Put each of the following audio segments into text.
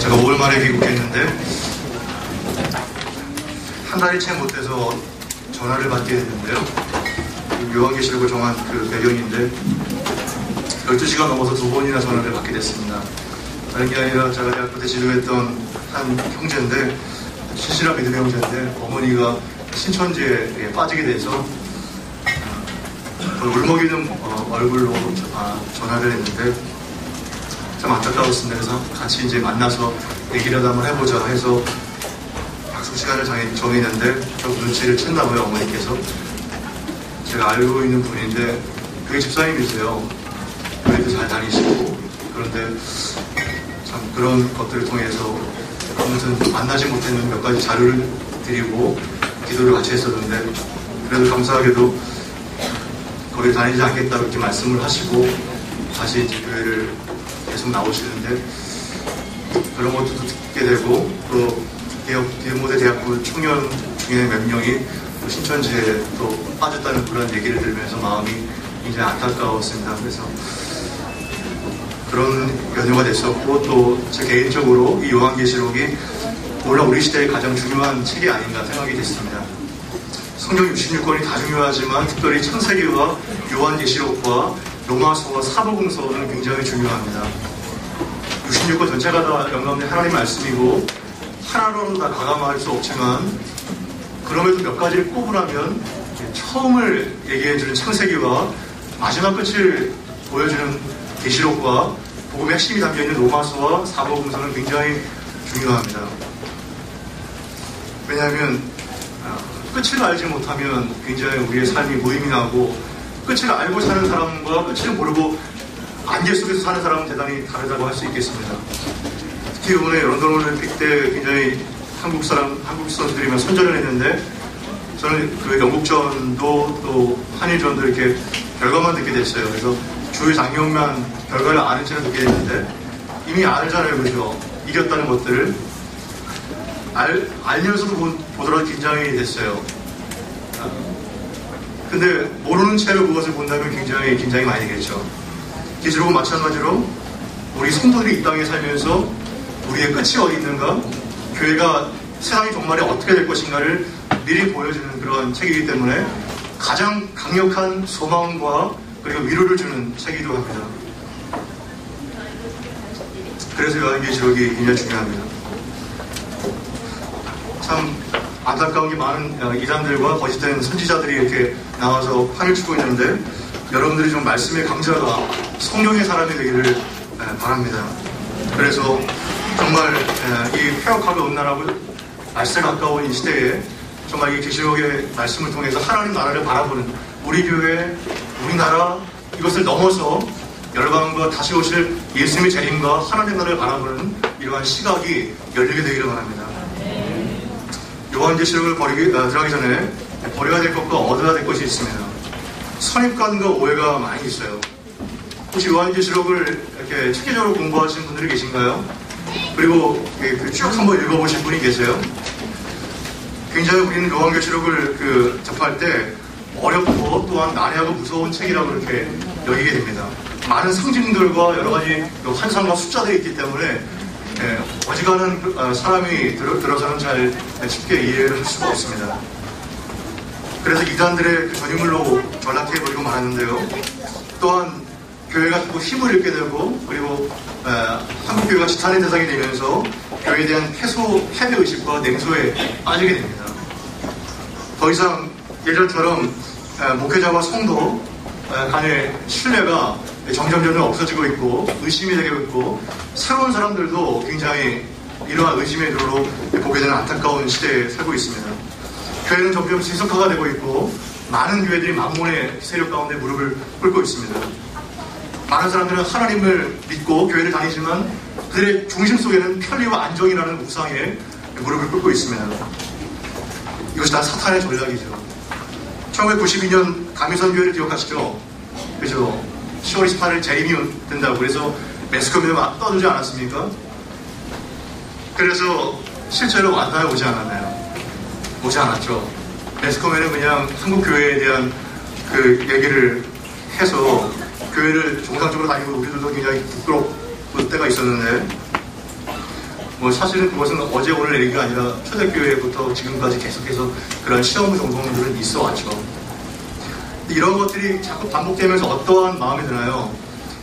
제가 5월 말에 귀국했는데 한 달이 채 못 돼서 전화를 받게 됐는데요. 요한계시록을 정한 그 배경인데 12시간 넘어서 2번이나 전화를 받게 됐습니다. 다른 게 아니라 제가 대학교 때 지도했던 한 형제인데, 신실한 믿음의 형제인데, 어머니가 신천지에 빠지게 돼서 울먹이는 얼굴로 전화를 했는데 참 안타까웠습니다. 그래서 같이 이제 만나서 얘기를 한번 해보자 해서 약속 시간을 정했는데 저 눈치를 챘나봐요, 어머니께서. 제가 알고 있는 분인데 그게 집사님이세요. 교회도 잘 다니시고. 그런데 참 그런 것들을 통해서 아무튼 만나지 못했는 몇 가지 자료를 드리고 기도를 같이 했었는데, 그래도 감사하게도 거기 다니지 않겠다 이렇게 말씀을 하시고 다시 이제 교회를 계속 나오시는데, 그런 것도 듣게 되고, 또 비읍모대 대학부 청년 중에 몇 명이 또 신천지에 또 빠졌다는 그런 얘기를 들으면서 마음이 굉장히 안타까웠습니다. 그래서 그런 연유가 됐었고, 또 제 개인적으로 이 요한계시록이 오늘 우리 시대의 가장 중요한 책이 아닌가 생각이 됐습니다. 성경 66권이 다 중요하지만 특별히 창세기와 요한계시록과 로마서와 사복음서는 굉장히 중요합니다. 66권 전체가 다 영감된 하나님 말씀이고 하나로는 다 가감할 수 없지만, 그럼에도 몇 가지를 꼽으라면 처음을 얘기해주는 창세기와 마지막 끝을 보여주는 계시록과 복음의 핵심이 담겨있는 로마서와 사복음서는 굉장히 중요합니다. 왜냐하면 끝을 알지 못하면 굉장히 우리의 삶이 무의미하고, 끝을 알고 사는 사람과 끝을 모르고 안개 속에서 사는 사람은 대단히 다르다고 할 수 있겠습니다. 특히 이번에 런던 올림픽 때 굉장히 한국 선수들이 선전을 했는데, 저는 그 영국전도 또 한일전도 이렇게 결과만 듣게 됐어요. 그래서 주요 장면만 결과를 아는 채로 듣게 됐는데, 이미 알잖아요, 그죠? 이겼다는 것들을 알면서도 보더라도 긴장이 됐어요. 근데 모르는 채로 그것을 본다면 굉장히 긴장이 많이 되겠죠. 계시록은 마찬가지로 우리 성도들이 이 땅에 살면서 우리의 끝이 어디 있는가, 교회가 세상이 정말에 어떻게 될 것인가를 미리 보여주는 그런 책이기 때문에 가장 강력한 소망과 그리고 위로를 주는 책이기도 합니다. 그래서 요한계시록이 굉장히 중요합니다. 참 안타까운 게 많은 이단들과 거짓된 선지자들이 이렇게 나와서 판을 치고 있는데, 여러분들이 좀 말씀의 강자가 성령의 사람이 되기를 바랍니다. 그래서 정말 이 폐역하고 음란하고 말세 가까운 이 시대에 정말 이 계시록의 말씀을 통해서 하나님 나라를 바라보는 우리 교회, 우리나라, 이것을 넘어서 열방과 다시 오실 예수님의 재림과 하나님 나라를 바라보는 이러한 시각이 열리게 되기를 바랍니다. 요한계시록을 들어가기 전에 버려야 될 것과 얻어야 될 것이 있습니다. 선입관과 오해가 많이 있어요. 혹시 요한계시록을 이렇게 체계적으로 공부하신 분들이 계신가요? 그리고 쭉 한번 읽어보신 분이 계세요? 굉장히 우리는 요한계시록을 접할 때 어렵고 또한 난해하고 무서운 책이라고 이렇게 여기게 됩니다. 많은 상징들과 여러 가지 환상과 숫자들이 있기 때문에 어지간한 사람이 들어서는 잘 쉽게 이해를 할 수가 없습니다. 그래서 이단들의 그 전유물로 전락해버리고 말았는데요. 또한 교회가 또 힘을 잃게 되고, 그리고 한국교회가 지탄의 대상이 되면서 교회에 대한 패배의식과 냉소에 빠지게 됩니다. 더 이상 예전처럼 목회자와 성도 간의 신뢰가 점점 없어지고 있고 의심이 되고 있고, 새로운 사람들도 굉장히 이러한 의심의 눈으로 보게 되는 안타까운 시대에 살고 있습니다. 교회는 점점 세속화가 되고 있고, 많은 교회들이 만몬의 세력 가운데 무릎을 꿇고 있습니다. 많은 사람들은 하나님을 믿고 교회를 다니지만 그들의 중심 속에는 편리와 안정이라는 우상에 무릎을 꿇고 있습니다. 이것이 다 사탄의 전략이죠. 1992년 감리선교회를 기억하시죠? 그죠? 10월 28일 재림이 된다고 그래서 매스컴에 떠들지 않았습니까? 그래서 실제로 왔나요? 오지 않았나요? 오지 않았죠. 매스컴에는 그냥 한국 교회에 대한 그 얘기를 해서 교회를 정상적으로 다니고 우리들도 굉장히 부끄러울 때가 있었는데, 뭐 사실은 그것은 어제 오늘 얘기가 아니라 초대교회부터 지금까지 계속해서 그런 시험 정통들은 있어 왔죠. 이런 것들이 자꾸 반복되면서 어떠한 마음이 드나요?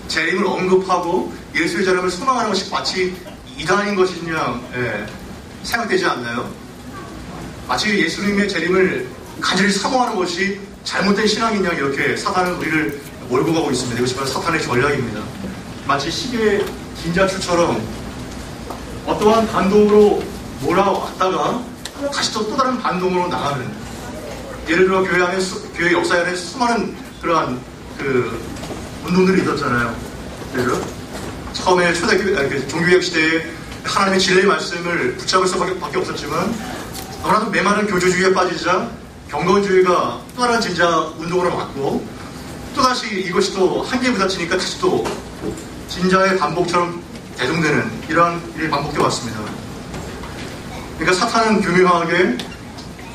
재림을 언급하고 예수의 재림을 소망하는 것이 마치 이단인 것이냐 생각되지 않나요? 마치 예수님의 재림을 간절히 사모하는 것이 잘못된 신앙이냐 이렇게 사탄은 우리를 몰고 가고 있습니다. 이것이 바로 사탄의 전략입니다. 마치 시계의 긴자추처럼 어떠한 반동으로 몰아왔다가 다시 또 다른 반동으로 나가는, 예를 들어 교회 역사 안에 수많은 그러한 운동들이 있었잖아요. 그래서 처음에 종교개혁 시대에 하나님의 진리의 말씀을 붙잡을 수밖에 없었지만 너무나도 메마른 교조주의에 빠지자 경건주의가 또 다른 진자 운동으로 왔고 또다시 이것이 또 한계에 부딪히니까 다시 또 진자의 반복처럼 대동되는 이러한 일이 반복되어 왔습니다. 그러니까 사탄은 교묘하게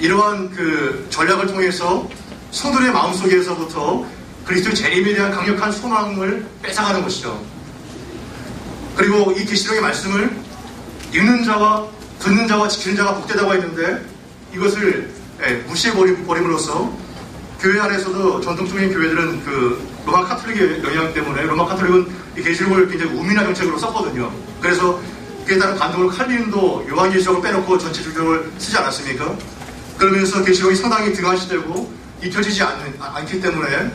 이러한 전략을 통해서 성도의 마음속에서부터 그리스도의 재림에 대한 강력한 소망을 뺏어가는 것이죠. 그리고 이 계시록의 말씀을 읽는 자와 듣는 자와 지키는 자가 복되다고 했는데 이것을 무시해버림으로써 교회 안에서도 전통적인 교회들은 로마 카톨릭의 영향 때문에 로마 카톨릭은 이 계시록을 굉장히 우민화 정책으로 썼거든요. 그래서 그에 따른 반동으로 칼빈도 요한계시록을 빼놓고 전체 주격을 쓰지 않았습니까? 그러면서 계시록이 상당히 등한시되고 입혀지지 않기 때문에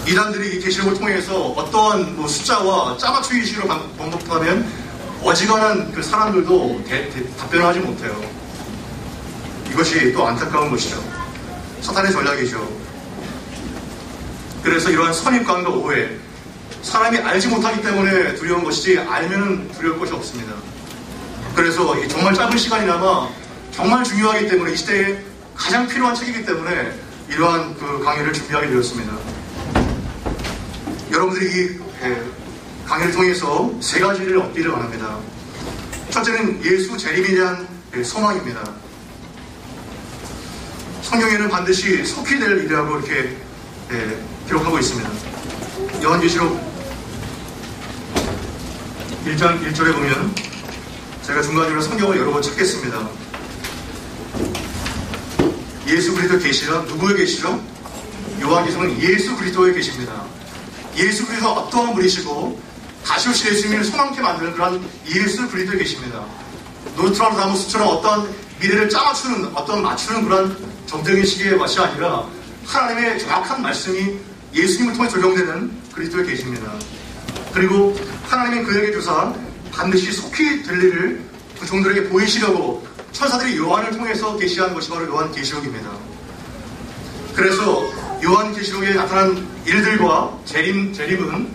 이단들이 이 계시록을 통해서 어떠한 숫자와 짜맞추기 식으로 반복하면 어지간한 사람들도 답변을 하지 못해요. 이것이 또 안타까운 것이죠. 사탄의 전략이죠. 그래서 이러한 선입관과 오해, 사람이 알지 못하기 때문에 두려운 것이지 알면 두려울 것이 없습니다. 그래서 정말 짧은 시간이나마 정말 중요하기 때문에 이 시대에 가장 필요한 책이기 때문에 이러한 강의를 준비하게 되었습니다. 여러분들이 이 강의를 통해서 세 가지를 얻기를 바랍니다. 첫째는 예수 재림에 대한 소망입니다. 성경에는 반드시 속히 될 일이라고 이렇게 기록하고 있습니다. 요한계시록 1장 1절에 보면 제가 중간중간 성경을 여러 번 찾겠습니다. 예수 그리스도 계시라. 누구의 계시죠? 요한계시록은 예수 그리스도의 계십니다. 예수 그리스도가 어떠한 분이시고 다시 오실 예수님을 소망케 만드는 그런 예수 그리스도의 계십니다. 노스트라다무스처럼 어떤 미래를 짜맞추는 맞추는 그런 점쟁이 시기의 것이 아니라 하나님의 정확한 말씀이 예수님을 통해 적용되는 그리스도의 계십니다. 그리고 하나님의 그에게 주사 반드시 속히 될 일을 그 종들에게 보이시려고 천사들이 요한을 통해서 계시하는 것이 바로 요한계시록입니다. 그래서 요한계시록에 나타난 일들과 재림은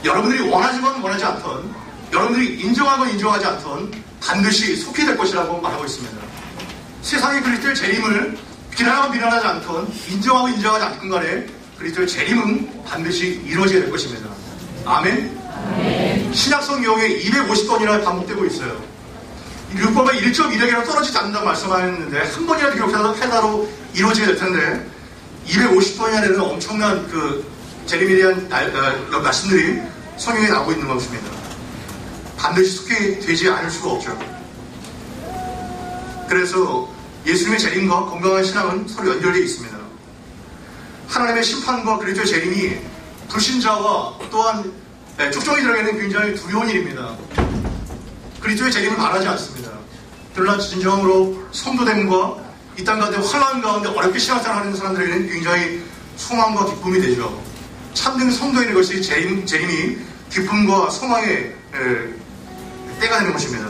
여러분들이 원하지건 원하지 않던, 여러분들이 인정하건 인정하지 않던 반드시 속히 될 것이라고 말하고 있습니다. 세상의 그리스도의 재림을 비난하고 비난하지 않던, 인정하고 인정하지 않건 간에 그리스도의 재림은 반드시 이루어져야 될 것입니다. 아멘? 아멘. 신약성경에 250번이나 반복되고 있어요. 율법의 1.1획이라도 떨어지지 않는다고 말씀하였는데 한 번이라도 기록해다로 이루어지게 될 텐데 250번이나 되는 엄청난 재림에 대한 말씀들이 성경에 나오고 있는 것입니다. 반드시 속히 되지 않을 수가 없죠. 그래서 예수님의 재림과 건강한 신앙은 서로 연결되어 있습니다. 하나님의 심판과 그리스도의 재림이 불신자와 또한 촉정이들에게는 굉장히 두려운 일입니다. 그리스도의 재림을 말하지 않습니다. 그러나 진정으로 성도됨과 이 땅 가운데 환난 가운데 어렵게 신앙생활하는 사람들에게는 굉장히 소망과 기쁨이 되죠. 참된 성도인 것이 재림이 기쁨과 소망의 때가 되는 것입니다.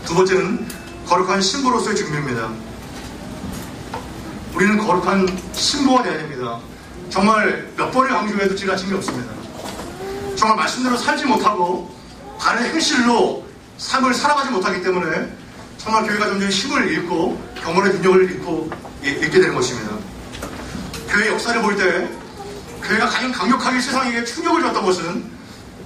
두 번째는 거룩한 신부로서의 준비입니다. 우리는 거룩한 신부가 되어야 됩니다. 정말 몇 번을 강조해도 지나침이 없습니다. 정말 말씀대로 살지 못하고 다른 행실로 삶을 살아가지 못하기 때문에 정말 교회가 점점 힘을 잃고 경건의 능력을 잃게 되는 것입니다. 교회 역사를 볼 때 교회가 가장 강력하게 세상에게 충격을 줬던 것은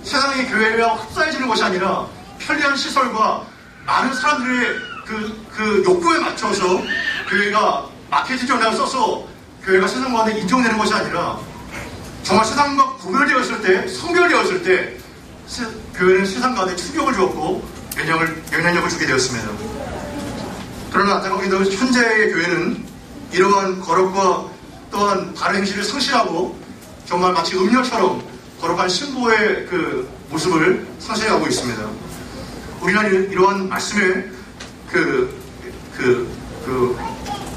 세상의 교회와 흡사해지는 것이 아니라 편리한 시설과 많은 사람들의 그 욕구에 맞춰서 교회가 마케팅 전략을 써서 교회가 세상 가운데 인정되는 것이 아니라 정말 세상과 구별되었을 때, 성별되었을 때 교회는 세상 가운데 충격을 주었고 영향을 영향력을 주게 되었습니다. 그러나 안타깝게도 현재의 교회는 이러한 거룩과 또한 바른 행실을 상실하고 정말 마치 음녀처럼 거룩한 신부의 그 모습을 상실하고 있습니다. 우리는 이러한 말씀의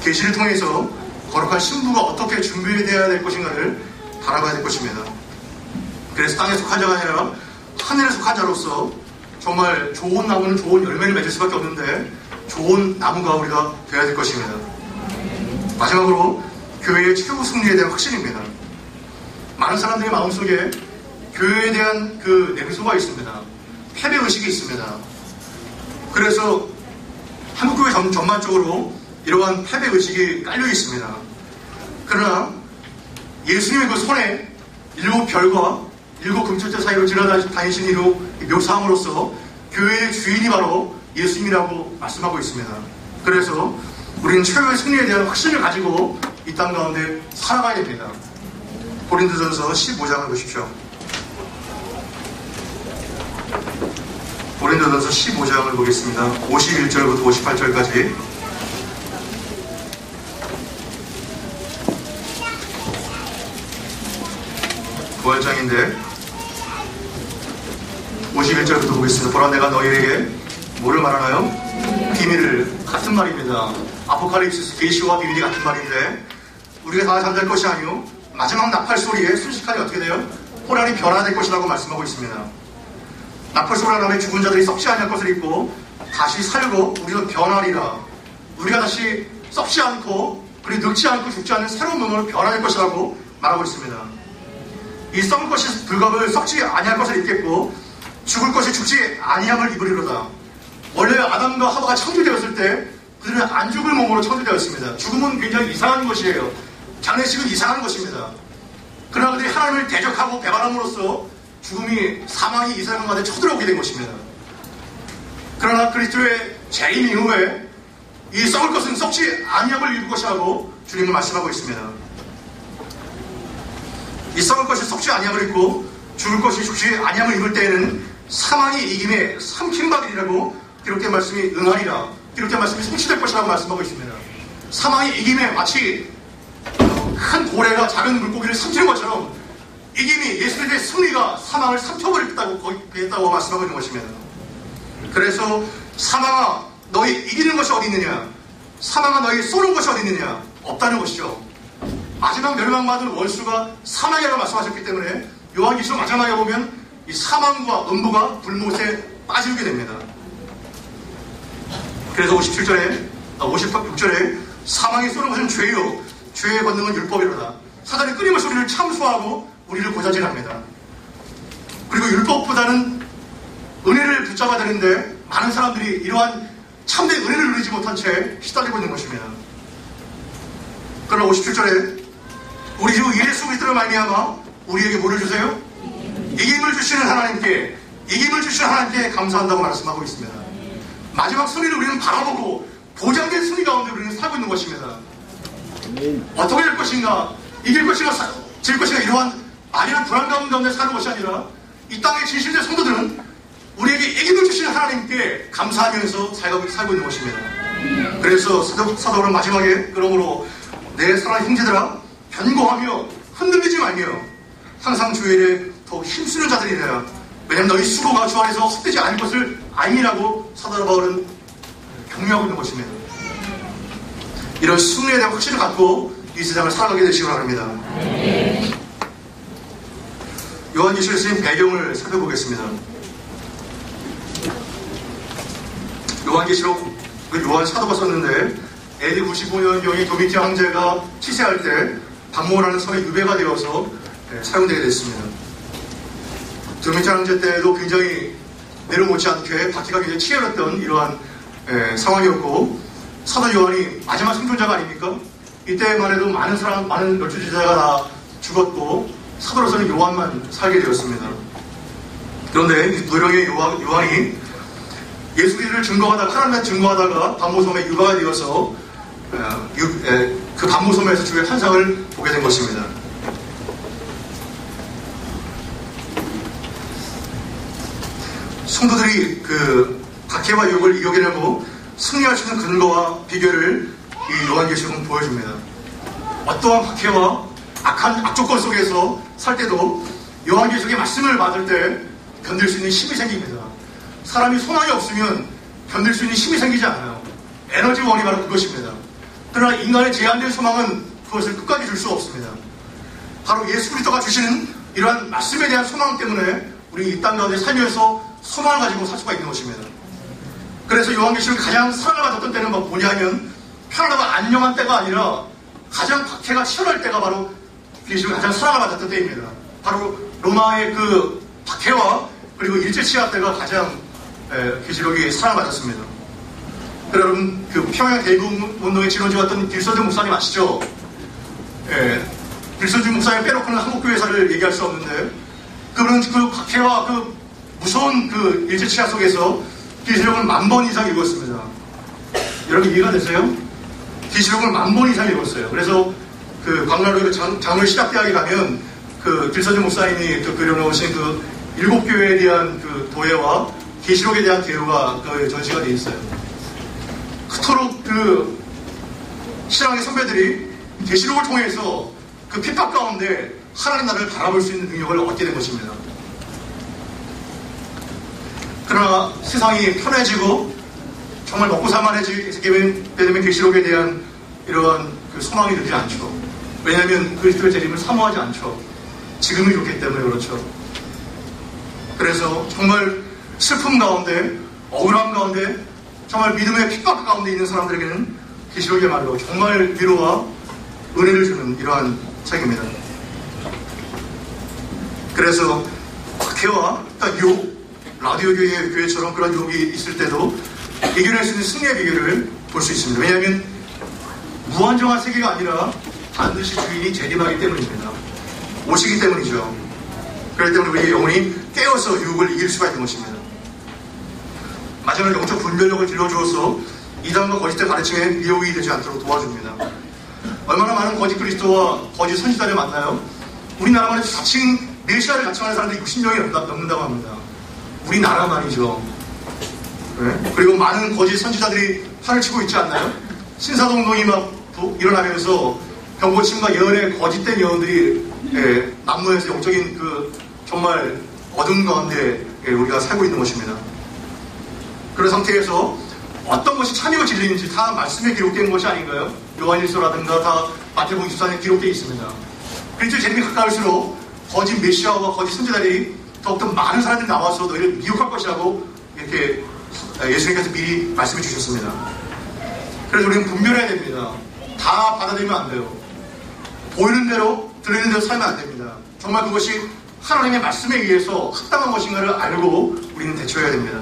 계시를 통해서 거룩한 신부가 어떻게 준비되어야 될 것인가를 바라봐야 될 것입니다. 그래서 땅에 속한 자가 아니라 하늘에 속한 자로서 정말 좋은 나무는 좋은 열매를 맺을 수밖에 없는데 좋은 나무가 우리가 되어야 될 것입니다. 마지막으로 교회의 최후 승리에 대한 확신입니다. 많은 사람들의 마음속에 교회에 대한 그 냉소가 있습니다. 패배의식이 있습니다. 그래서 한국교회 전반적으로 이러한 패배의식이 깔려 있습니다. 그러나 예수님의 그 손에 7별과 7금천대 사이로 지나다니신 이로 묘사함으로써 교회의 주인이 바로 예수님이라고 말씀하고 있습니다. 그래서 우리는 최후의 승리에 대한 확신을 가지고 이 땅 가운데 살아가야 됩니다. 고린도전서 15장을 보십시오. 고린도전서 15장을 보겠습니다. 51절부터 58절까지. 부활장인데 51절부터 보겠습니다. 보라 내가 너희에게 뭐를 말하나요? 비밀을. 같은 말입니다. 아포칼립시스 계시와 비밀이 같은 말인데 우리가 다 잠잘 것이 아니요 마지막 나팔 소리에 순식간에 어떻게 돼요? 호란이 변화될 것이라고 말씀하고 있습니다. 나팔 소리가 나면 죽은 자들이 썩지 아니할 것을 입고 다시 살고 우리는 변하리라. 우리가 다시 썩지 않고 그리고 늙지 않고 죽지 않는 새로운 몸으로 변화될 것이라고 말하고 있습니다. 이 썩을 것이 불갑을 썩지 아니할 것을 입겠고 죽을 것이 죽지 아니함을 입으리로다. 원래 아담과 하와가 창조되었을 때 그들은 안 죽을 몸으로 창조되었습니다. 죽음은 굉장히 이상한 것이에요. 장례식은 이상한 것입니다. 그러나 그들이 하나님을 대적하고 배반함으로써 죽음이 사망이 이 사람 가운데 쳐들어오게 된 것입니다. 그러나 그리스도의 재림 이후에 이 썩을 것은 썩지 아니함을 입을 것이라고 주님은 말씀하고 있습니다. 이 썩을 것이 썩지 아니함을 입고 죽을 것이 죽지 아니함을 입을 때에는 사망이 이김에 삼킨바들이라고 기록된 말씀이 응하리라. 기록된 말씀이 성취될 것이라고 말씀하고 있습니다. 사망이 이김에 마치 큰 고래가 작은 물고기를 삼키는 것처럼 이김이 예수님의 승리가 사망을 삼켜버리겠다고 말씀하고 있는 것입니다. 그래서 사망아 너희 이기는 것이 어디 있느냐? 사망아 너희 쏘는 것이 어디 있느냐? 없다는 것이죠. 마지막 멸망받을 원수가 사망이라고 말씀하셨기 때문에 요한계시록 마지막에 보면 이 사망과 음부가 불못에 빠지게 됩니다. 그래서 56절에 사망이 쏘는 것은 죄요 죄의 권능은 율법이로다. 사단이 끊임없이 우리를 참수하고 우리를 고자질합니다. 그리고 율법보다는 은혜를 붙잡아야 되는데 많은 사람들이 이러한 참된 은혜를 누리지 못한 채 시달리고 있는 것입니다. 그러나 57절에 우리 주 예수 그리스도로 말미암아 우리에게 뭐를 주세요? 이김을 주시는 하나님께 감사한다고 말씀하고 있습니다. 마지막 승리를 우리는 바라보고 보장된 승리 가운데 우리는 살고 있는 것입니다. 어떻게 될 것인가, 이길 것인가, 질 것인가 이러한 막연한 불안 가운데 사는 것이 아니라 이 땅의 진실된 성도들은 우리에게 이김을 주시는 하나님께 감사하면서 살고 있는 것입니다. 그래서 사도는 마지막에 그러므로 내 사랑하는 형제들아 견고하며 흔들리지 말며 항상 주 일에 더 힘쓰는 자들이라. 왜냐하면 너희 수고가 주 안에서 헛되지 않을 것을 아니라고 사도 바울은 격려하고 있는 것입니다. 이런 승리에 대한 확신을 갖고 이 세상을 살아가게 되시기 바랍니다. 요한계시록에 쓰인 배경을 살펴보겠습니다. 요한계시록 요한 사도가 썼는데 AD 95년경에 도미티아 황제가 치세할 때 박모라는 섬에 유배가 되어서 사용되게 됐습니다. 도미티아 황제 때도 굉장히 내려 못지 않게 박해가 굉장히 치열했던 이러한 상황이었고 사도 요한이 마지막 생존자가 아닙니까? 이때만 해도 많은 열주지자가 다 죽었고 사도로서는 요한만 살게 되었습니다. 그런데 노령의 요한이 예수 그리스도를 증거하다가 하나님을 증거하다가 반모섬에 유배가 되어서 그 반모섬에서 주의 환상을 보게 된 것입니다. 성도들이 박해와 유혹을 이겨내고 승리할 수 있는 근거와 비결을 이 요한계시록은 보여줍니다. 어떠한 박해와 악한 악조건 속에서 살 때도 요한계시록의 말씀을 받을 때 견딜 수 있는 힘이 생깁니다. 사람이 소망이 없으면 견딜 수 있는 힘이 생기지 않아요. 에너지원이 바로 그것입니다. 그러나 인간의 제한된 소망은 그것을 끝까지 줄 수 없습니다. 바로 예수 그리스도가 주시는 이러한 말씀에 대한 소망 때문에 우리 이 땅 가운데 살면서 소망을 가지고 살 수가 있는 것입니다. 그래서 요한계시록이 가장 사랑을 받았던 때는 뭐냐면 편안하고 안녕한 때가 아니라 가장 박해가 치열할 때가 바로 계시록이 가장 사랑을 받았던 때입니다. 바로 로마의 그 박해와 그리고 일제치하 때가 가장 계시록이 사랑을 받았습니다. 여러분 그 평양 대국운동의 진원지였던 길선주 목사님 아시죠? 길선주 목사님 빼놓고는 한국교회사를 얘기할 수 없는데 그분은 그 박해와 그 무서운 그 일제치하 속에서 계시록을 10,000번 이상 읽었습니다. 여러분 이해가 되세요? 계시록을 10,000번 이상 읽었어요. 그래서 그 광란로 장로 시작대학에 가면 그 길선주 목사님이 또 그려놓으신 그 7교회에 대한 그 도회와 계시록에 대한 대우가 그 전시가 되어 있어요. 그토록 그 신앙의 선배들이 계시록을 통해서 그 핍박 가운데 하나님 나라를 바라볼 수 있는 능력을 얻게 된 것입니다. 그러나 세상이 편해지고 정말 먹고 살만해지게 되면 계시록에 대한 이러한 그 소망이 들지 않죠. 왜냐하면 그리스도의 재림을 사모하지 않죠. 지금이 좋기 때문에 그렇죠. 그래서 정말 슬픔 가운데, 억울함 가운데, 정말 믿음의 핍박 가운데 있는 사람들에게는 계시록이야말로 정말 위로와 은혜를 주는 이러한 책입니다. 그래서 박해와 유혹, 라디오 교회처럼 그런 유혹이 있을 때도 이겨낼 수 있는 승리의 비결을 볼 수 있습니다. 왜냐하면 무한정한 세계가 아니라 반드시 주인이 재림하기 때문입니다. 오시기 때문이죠. 그렇기 때문에 우리의 영혼이 깨어서 유혹을 이길 수가 있는 것입니다. 마지막으로 영적 분별력을 길러주어서 이단과 거짓된 가르침에 미혹이 되지 않도록 도와줍니다. 얼마나 많은 거짓 그리스도와 거짓 선지자를 만나요? 우리나라만 해도 자칭 메시아를 자칭하는 사람들이 60명이 넘는다고 합니다. 우리나라만이죠. 네? 그리고 많은 거짓 선지자들이 판을 치고 있지 않나요? 신사동동이 막 일어나면서 병고침과 예언의 거짓된 예언들이 남로에서 영적인 그 정말 어둠 가운데 우리가 살고 있는 것입니다. 그런 상태에서 어떤 것이 참이고 진리인지 다 말씀에 기록된 것이 아닌가요? 요한일서라든가 다 마태복음 24장에 기록되어 있습니다. 그리스도의 재림이 가까울수록 거짓 메시아와 거짓 선지자들이 더욱더 많은 사람들이 나와서 너희를 미혹할 것이라고 이렇게 예수님께서 미리 말씀해 주셨습니다. 그래서 우리는 분별해야 됩니다. 다 받아들이면 안 돼요. 보이는 대로 들리는 대로 살면 안 됩니다. 정말 그것이 하나님의 말씀에 의해서 합당한 것인가를 알고 우리는 대처해야 됩니다.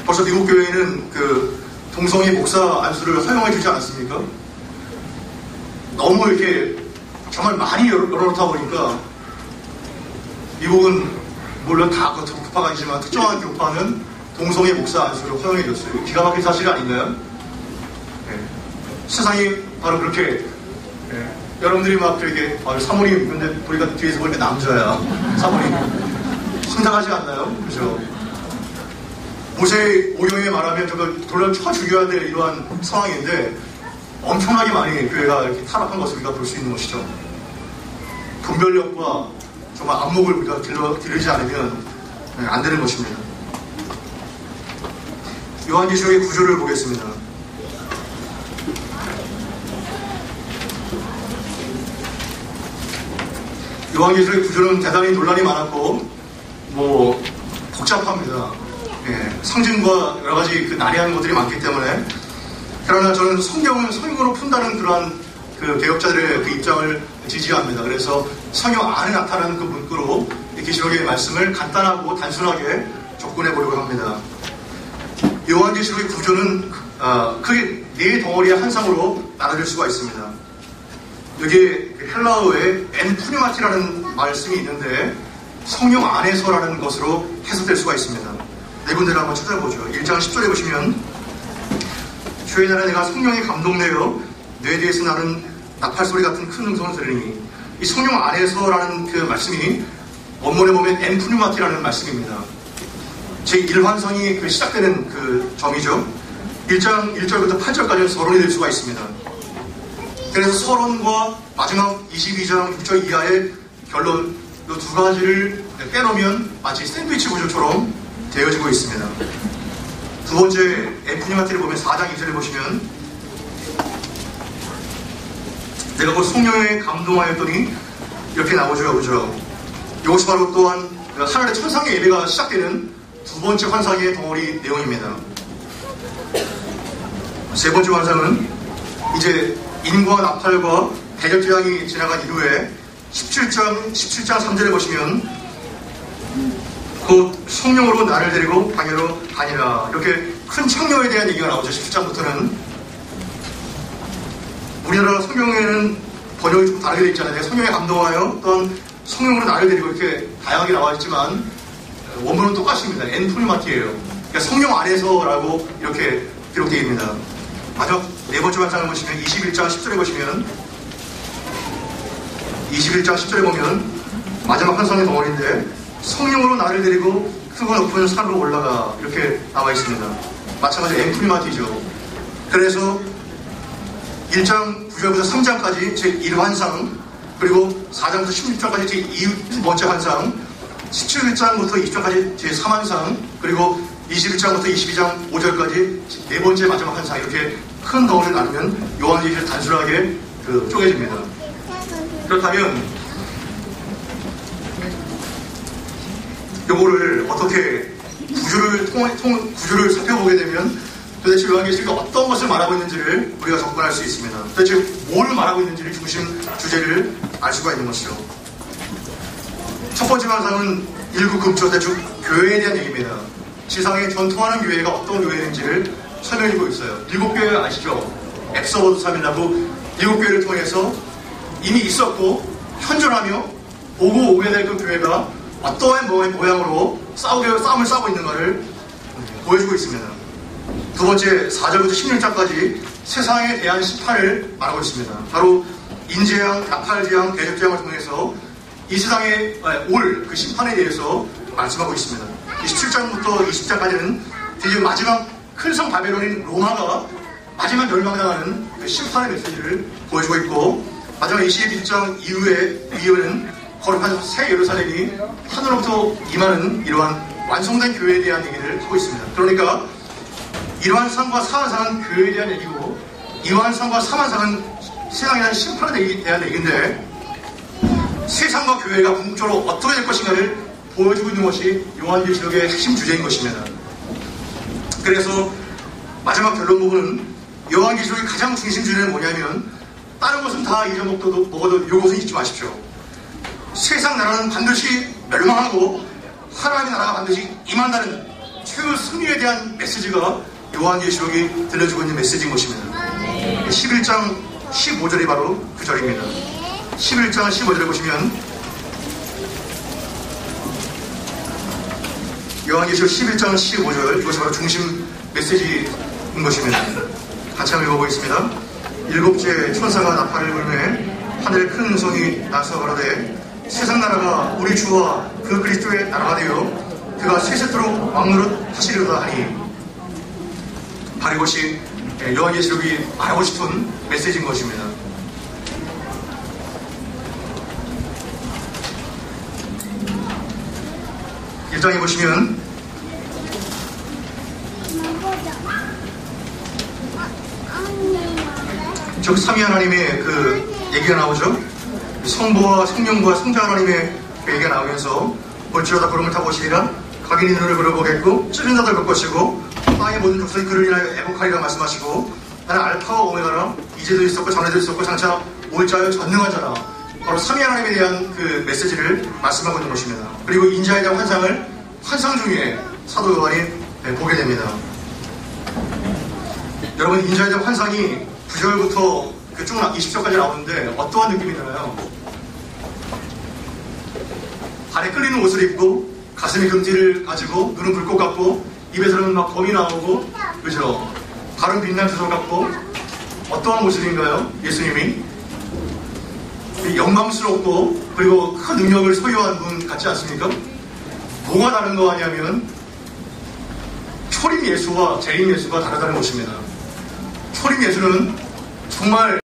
벌써 미국 교회는 그 동성애 목사 안수를 허용해 주지 않았습니까? 너무 이렇게 정말 많이 열어놓다 보니까 미국은 물론 다 교파가 아니지만 특정한 교파는 동성애 목사 안수를 허용해 줬어요. 기가 막힌 사실 아닌가요? 세상이 바로 그렇게 여러분들이 막 되게 사모님 근데 보니까 뒤에서 보니까 남자야 사모님 황당하지 않나요? 그죠? 모세의 오경에 말하면 저걸 돌려 쳐 죽여야 될 이러한 상황인데 엄청나게 많이 교회가 이렇게 타락한 것을 우리가 볼 수 있는 것이죠. 분별력과 정말 안목을 우리가 기르지 않으면 안 되는 것입니다. 요한계시록의 구조를 보겠습니다. 요한계시록의 구조는 대단히 논란이 많았고 복잡합니다. 상징과 여러 가지 그 난해한 것들이 많기 때문에 그러나 저는 성경은 성경으로 푼다는 그러한 그 개혁자들의 그 입장을 지지합니다. 그래서 성경 안에 나타나는 그 문구로 계시록의 말씀을 간단하고 단순하게 접근해 보려고 합니다. 요한계시록의 구조는 크게 네 덩어리의 한 상으로 나눠질 수가 있습니다. 여기에 헬라어에 엔푸니마티라는 말씀이 있는데 성령 안에서라는 것으로 해석될 수가 있습니다. 네 군데를 한번 찾아보죠. 1장 10절에 보시면 주의 날에 내가 성령에 감동되어 뇌 뒤에서 나는 나팔소리 같은 큰 음성을 들으니 이 성령 안에서라는 그 말씀이 원문에 보면 엔푸뉴마티라는 말씀입니다. 제1환상이 그 시작되는 그 점이죠. 1장 1절부터 8절까지는 서론이 될 수가 있습니다. 그래서 서론과 마지막 22장 6절 이하의 결론 이 두 가지를 빼놓으면 마치 샌드위치 구조처럼 되어지고 있습니다. 두 번째 엔푸뉴마티를 보면 4장 2절에 보시면 내가 그 성령에 감동하였더니 이렇게 나오죠. 그죠? 이것이 바로 또한 하늘의 천상의 예배가 시작되는 두 번째 환상의 덩어리 내용입니다. 세 번째 환상은 이제 인과 나팔과 대적재앙이 지나간 이후에 17장 3절에 보시면 곧 성령으로 나를 데리고 방해로 가니라. 이렇게 큰 창녀에 대한 얘기가 나오죠. 17장부터는. 우리나라 성경에는 번역이 좀 다르게 되어 있잖아요. 성령에 감동하여 또한 성령으로 나를 데리고 이렇게 다양하게 나와 있지만 원문은 똑같습니다. 엔푸뉴마티예요. 그러니까 성령 안에서라고 이렇게 기록되어 있습니다. 마지막 네 번째 환상을 보시면 21장 10절에 보시면 21장 10절에 보면 마지막 환상의 덩어리인데 성령으로 나를 데리고 크고 높은 산으로 올라가 이렇게 나와 있습니다. 마찬가지로 엔푸뉴마티죠. 그래서 1장 9절부터 3장까지 제1환상 그리고 4장부터 16장까지 제2번째 환상 17장부터 20장까지 제3환상 그리고 21장부터 22장 5절까지 네 번째 마지막 환상 이렇게 큰 덩어리를 나누면 요한계시를 단순하게 쪼개집니다. 그렇다면 요거를 어떻게 구조를 살펴보게 되면 도대체 요한계시가 어떤 것을 말하고 있는지를 우리가 접근할 수 있습니다. 도대체 뭘 말하고 있는지를 중심 주제를 알 수가 있는 것이죠. 첫 번째 환상은 일국 금초대 즉 교회에 대한 얘기입니다. 지상에 전통하는 교회가 어떤 교회인지를 설명해주고 있어요. 일곱 교회 아시죠? 엑서버드 3일라고 일곱 교회를 통해서 이미 있었고 현존하며 오고 오게 될 그 교회가 어떠한 모양으로 싸움을 싸우고 있는가를 보여주고 있습니다. 두 번째 4절부터 16장까지 세상에 대한 심판을 말하고 있습니다. 바로 인재양, 나팔재앙, 대적재앙을 통해서 이 세상에 올 그 심판에 대해서 말씀하고 있습니다. 17장부터 20장까지는 드디어 마지막 큰 성 바벨론인 로마가 마지막 멸망당하는 그 심판의 메시지를 보여주고 있고 마지막 21장 이후에는 거룩한 새 예루살렘이 하늘로부터 임하는 이러한 완성된 교회에 대한 얘기를 하고 있습니다. 그러니까 이러한 상과 사한상은 교회에 대한 얘기고 이러한 상과 사한상은 세상에 대한 심판에 대한 얘기인데 세상과 교회가 궁극적으로 어떻게 될 것인가를 보여주고 있는 것이 요한계시록의 핵심 주제인 것입니다. 그래서 마지막 결론 부분은 요한계시록의 가장 중심 주제는 뭐냐면 다른 것은 다 먹어도 이것은 잊지 마십시오. 세상 나라는 반드시 멸망하고 하나님의 나라가 반드시 임한다는 최후 승리에 대한 메시지가 요한계시록이 들려주고 있는 메시지인 것입니다. 11장 15절이 바로 그 절입니다. 11장 15절에 보시면 요한계시록 11장 15절 이것이 바로 중심 메시지인 것입니다. 같이 한번 읽어보겠습니다. 일곱째 천사가 나팔을 불매 하늘의 큰 음성이 나서 가로되 세상 나라가 우리 주와 그 그리스도의 나라가 되어 그가 세세토록 왕노릇 하시리로다 하니 바로 이것이 요한계시록이 말하고 싶은 메시지인 것입니다. 일장에 보시면 즉 삼위 하나님의 그 얘기가 나오죠. 성부와 성령과 성자 하나님의 그 얘기가 나오면서 볼지어다 구름을 타고 오시리라 각인이 눈을 그려보겠고 찔린 자들 볼 것이고 땅의 모든 족속이 그를 인하여 애곡하리라 말씀하시고 나는 알파와 오메가라 이제도 있었고 전에도 있었고 장차 올 자여 전능한 자라. 바로 삼위 하나님에 대한 그 메시지를 말씀하고 있는 것입니다. 그리고 인자에 대한 환상 중에 사도 요한이 보게 됩니다. 여러분 인자에 대한 환상이 9절부터 쭉 20절까지 나오는데 어떠한 느낌이 드나요? 발에 끌리는 옷을 입고 가슴에 금지를 가지고 눈은 불꽃 같고 입에서는 막 검이 나오고 그죠? 발은 빛난 주석 같고 어떠한 모습인가요? 예수님이 영광스럽고 그리고 큰 능력을 소유한 분 같지 않습니까? 뭐가 다른 거 아니냐면 초림 예수와 재림 예수가 다르다는 것입니다. 초림 예수는 정말